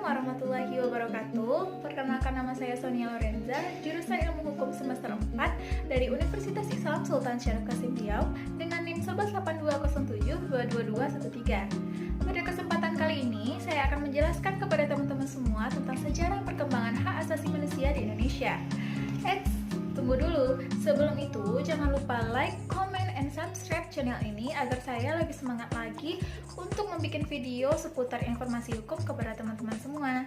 warahmatullahi wabarakatuh. Perkenalkan, nama saya Sonia Lorenza, jurusan Ilmu Hukum semester 4 dari Universitas Islam Sultan Syarif Qasim Riau dengan NIM 11827222113. Pada kesempatan kali ini, saya akan menjelaskan kepada teman-teman semua tentang sejarah perkembangan hak asasi manusia di Indonesia. Tunggu dulu. Sebelum itu, jangan lupa like, comment, and subscribe channel ini agar saya lebih semangat lagi untuk membuat video seputar informasi hukum kepada teman-teman semua.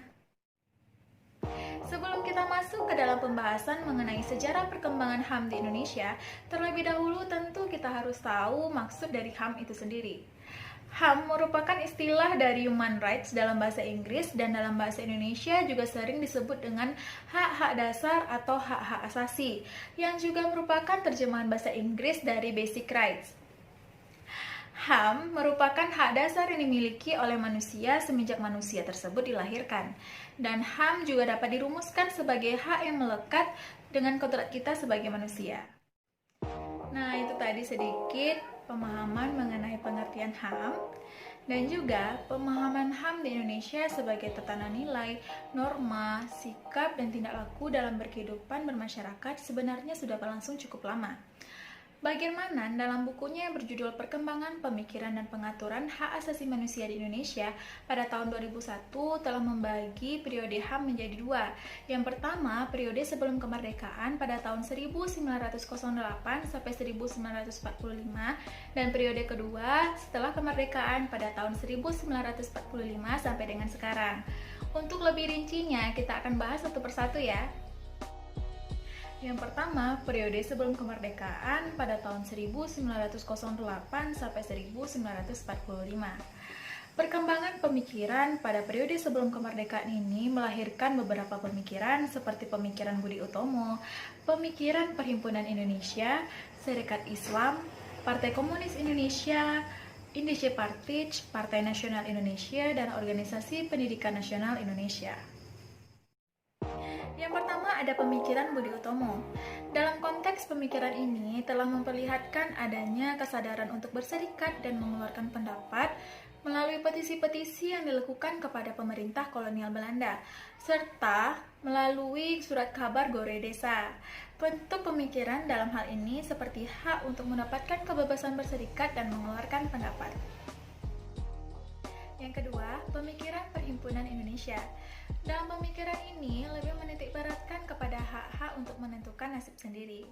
Sebelum kita masuk ke dalam pembahasan mengenai sejarah perkembangan HAM di Indonesia, terlebih dahulu tentu kita harus tahu maksud dari HAM itu sendiri. HAM merupakan istilah dari Human Rights dalam bahasa Inggris dan dalam bahasa Indonesia juga sering disebut dengan hak-hak dasar atau hak-hak asasi, yang juga merupakan terjemahan bahasa Inggris dari Basic Rights. HAM merupakan hak dasar yang dimiliki oleh manusia semenjak manusia tersebut dilahirkan. Dan HAM juga dapat dirumuskan sebagai hak yang melekat dengan kodrat kita sebagai manusia. Nah, itu tadi sedikit pemahaman mengenai pengertian HAM dan juga pemahaman HAM di Indonesia sebagai tatanan nilai, norma, sikap, dan tindak laku dalam berkehidupan bermasyarakat sebenarnya sudah berlangsung cukup lama. Bagian Manan dalam bukunya yang berjudul Perkembangan Pemikiran dan Pengaturan Hak Asasi Manusia di Indonesia pada tahun 2001 telah membagi periode HAM menjadi dua. Yang pertama, periode sebelum kemerdekaan pada tahun 1908 sampai 1945, dan periode kedua setelah kemerdekaan pada tahun 1945 sampai dengan sekarang. Untuk lebih rincinya, kita akan bahas satu persatu ya. Yang pertama, periode sebelum kemerdekaan pada tahun 1908 sampai 1945. Perkembangan pemikiran pada periode sebelum kemerdekaan ini melahirkan beberapa pemikiran seperti pemikiran Budi Utomo, pemikiran Perhimpunan Indonesia, Serikat Islam, Partai Komunis Indonesia, Indische Partij, Partai Nasional Indonesia, dan Organisasi Pendidikan Nasional Indonesia. Yang pertama ada pemikiran Budi Utomo. Dalam konteks pemikiran ini telah memperlihatkan adanya kesadaran untuk berserikat dan mengeluarkan pendapat melalui petisi-petisi yang dilakukan kepada pemerintah kolonial Belanda, serta melalui surat kabar Gore Desa. Bentuk pemikiran dalam hal ini seperti hak untuk mendapatkan kebebasan berserikat dan mengeluarkan pendapat. Yang kedua, pemikiran Perhimpunan Indonesia. Dalam pemikiran ini lebih menitikberatkan kepada hak-hak untuk menentukan nasib sendiri.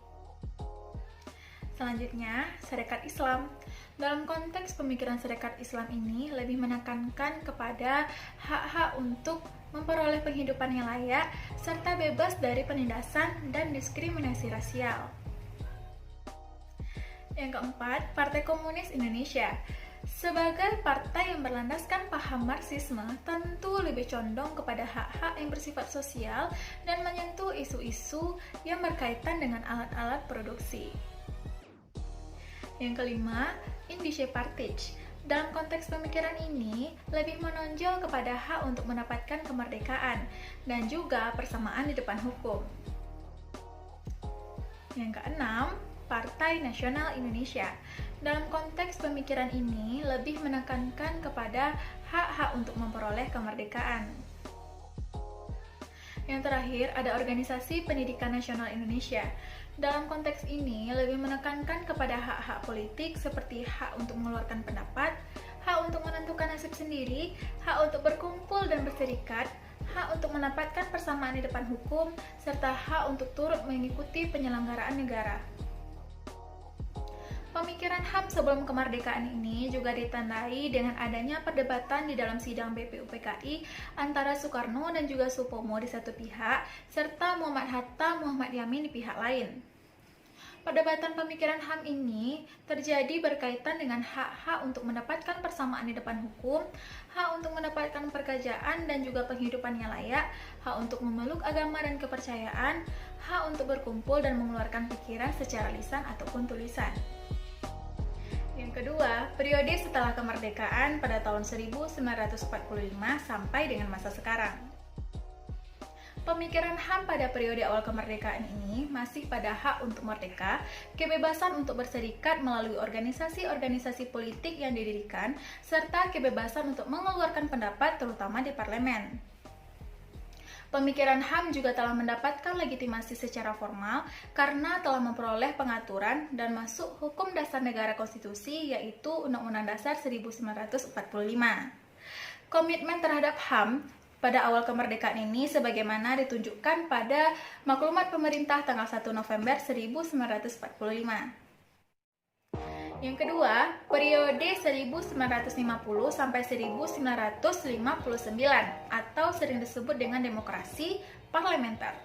Selanjutnya, Serikat Islam. Dalam konteks pemikiran Serikat Islam ini lebih menekankan kepada hak-hak untuk memperoleh penghidupan yang layak serta bebas dari penindasan dan diskriminasi rasial. Yang keempat, Partai Komunis Indonesia. Sebagai partai yang berlandaskan paham Marxisme, tentu lebih condong kepada hak-hak yang bersifat sosial dan menyentuh isu-isu yang berkaitan dengan alat-alat produksi. Yang kelima, Indische Partij. Dalam konteks pemikiran ini, lebih menonjol kepada hak untuk mendapatkan kemerdekaan dan juga persamaan di depan hukum. Yang keenam, Partai Nasional Indonesia. Dalam konteks pemikiran ini lebih menekankan kepada hak-hak untuk memperoleh kemerdekaan. Yang terakhir ada Organisasi Pendidikan Nasional Indonesia. Dalam konteks ini lebih menekankan kepada hak-hak politik seperti hak untuk mengeluarkan pendapat, hak untuk menentukan nasib sendiri, hak untuk berkumpul dan berserikat, hak untuk mendapatkan persamaan di depan hukum, serta hak untuk turut mengikuti penyelenggaraan negara. Pemikiran HAM sebelum kemerdekaan ini juga ditandai dengan adanya perdebatan di dalam sidang BPUPKI antara Soekarno dan juga Supomo di satu pihak, serta Muhammad Hatta, Muhammad Yamin di pihak lain. Perdebatan pemikiran HAM ini terjadi berkaitan dengan hak-hak untuk mendapatkan persamaan di depan hukum, hak untuk mendapatkan pekerjaan dan juga penghidupan yang layak, hak untuk memeluk agama dan kepercayaan, hak untuk berkumpul dan mengeluarkan pikiran secara lisan ataupun tulisan. Yang kedua, periode setelah kemerdekaan pada tahun 1945 sampai dengan masa sekarang. Pemikiran HAM pada periode awal kemerdekaan ini masih pada hak untuk merdeka, kebebasan untuk berserikat melalui organisasi-organisasi politik yang didirikan, serta kebebasan untuk mengeluarkan pendapat terutama di parlemen. Pemikiran HAM juga telah mendapatkan legitimasi secara formal karena telah memperoleh pengaturan dan masuk hukum dasar negara konstitusi, yaitu Undang-Undang Dasar 1945. Komitmen terhadap HAM pada awal kemerdekaan ini sebagaimana ditunjukkan pada maklumat pemerintah tanggal 1 November 1945. Yang kedua, periode 1950 sampai 1959 atau sering disebut dengan demokrasi parlementer.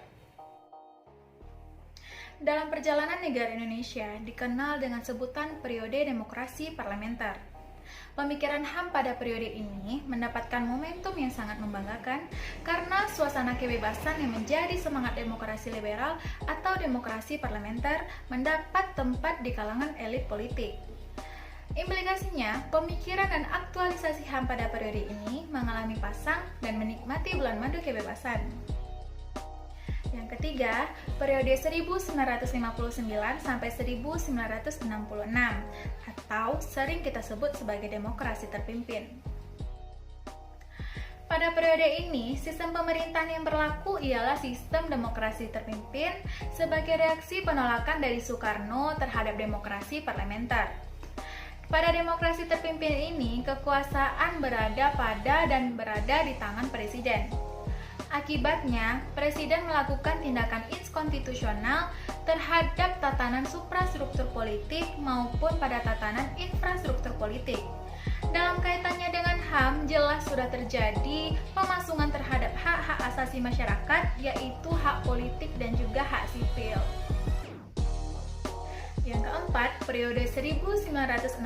Dalam perjalanan negara Indonesia dikenal dengan sebutan periode demokrasi parlementer. Pemikiran HAM pada periode ini mendapatkan momentum yang sangat membanggakan karena suasana kebebasan yang menjadi semangat demokrasi liberal atau demokrasi parlementer mendapat tempat di kalangan elit politik. Implikasinya, pemikiran dan aktualisasi HAM pada periode ini mengalami pasang dan menikmati bulan madu kebebasan. Yang ketiga, periode 1959 sampai 1966 atau sering kita sebut sebagai demokrasi terpimpin. Pada periode ini, sistem pemerintahan yang berlaku ialah sistem demokrasi terpimpin sebagai reaksi penolakan dari Soekarno terhadap demokrasi parlementer. Pada demokrasi terpimpin ini, kekuasaan berada di tangan presiden. Akibatnya, presiden melakukan tindakan inskonstitusional terhadap tatanan suprastruktur politik maupun pada tatanan infrastruktur politik. Dalam kaitannya dengan HAM, jelas sudah terjadi pemasungan terhadap hak-hak asasi masyarakat, yaitu hak politik dan juga hak sipil. Yang keempat, periode 1966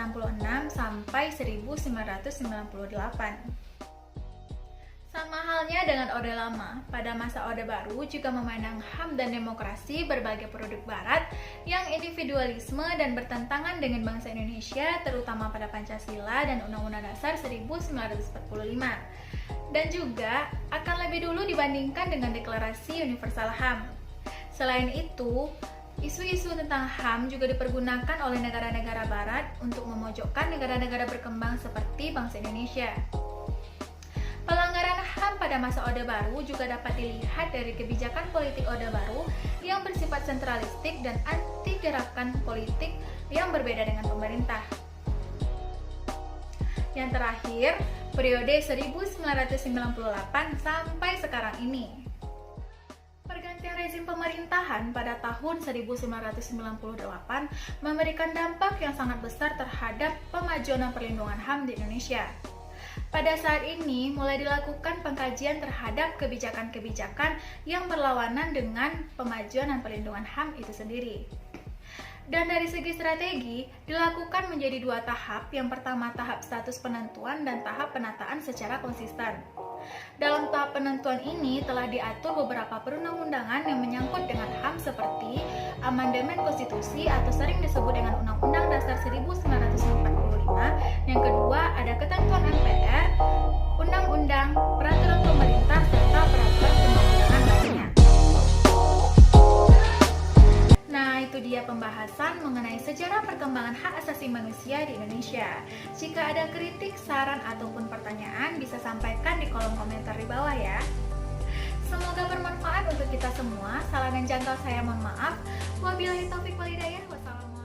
sampai 1998. Sama halnya dengan Orde Lama, pada masa Orde Baru juga memandang HAM dan demokrasi berbagai produk Barat yang individualisme dan bertentangan dengan bangsa Indonesia, terutama pada Pancasila dan Undang-Undang Dasar 1945. Dan juga akan lebih dulu dibandingkan dengan Deklarasi Universal HAM. Selain itu, isu-isu tentang HAM juga dipergunakan oleh negara-negara Barat untuk memojokkan negara-negara berkembang seperti bangsa Indonesia. Pelanggaran HAM pada masa Orde Baru juga dapat dilihat dari kebijakan politik Orde Baru yang bersifat sentralistik dan anti gerakan politik yang berbeda dengan pemerintah. Yang terakhir, periode 1998 sampai sekarang ini. Pergantian rezim pemerintahan pada tahun 1998 memberikan dampak yang sangat besar terhadap pemajuan dan perlindungan HAM di Indonesia. Pada saat ini mulai dilakukan pengkajian terhadap kebijakan-kebijakan yang berlawanan dengan pemajuan dan perlindungan HAM itu sendiri. Dan dari segi strategi, dilakukan menjadi dua tahap. Yang pertama tahap status penentuan dan tahap penataan secara konsisten. Dalam tahap penentuan ini telah diatur beberapa perundang-undangan yang menyangkut dengan HAM seperti amandemen konstitusi atau sering disebut dengan Undang-Undang Dasar 1945. Yang kedua ada ketentuan MPR, undang-undang, peraturan pemerintah, serta peraturan perundang-undangan lainnya. Nah, itu dia pembahasan mengenai sejarah perkembangan hak asasi manusia di Indonesia. Jika ada kritik, saran, ataupun pertanyaan, bisa sampaikan di kolom komentar di bawah ya. Semoga bermanfaat untuk kita semua. Salah dan janggal saya mohon maaf. Wabillahi taufiq wal hidayah. Wassalamualaikum.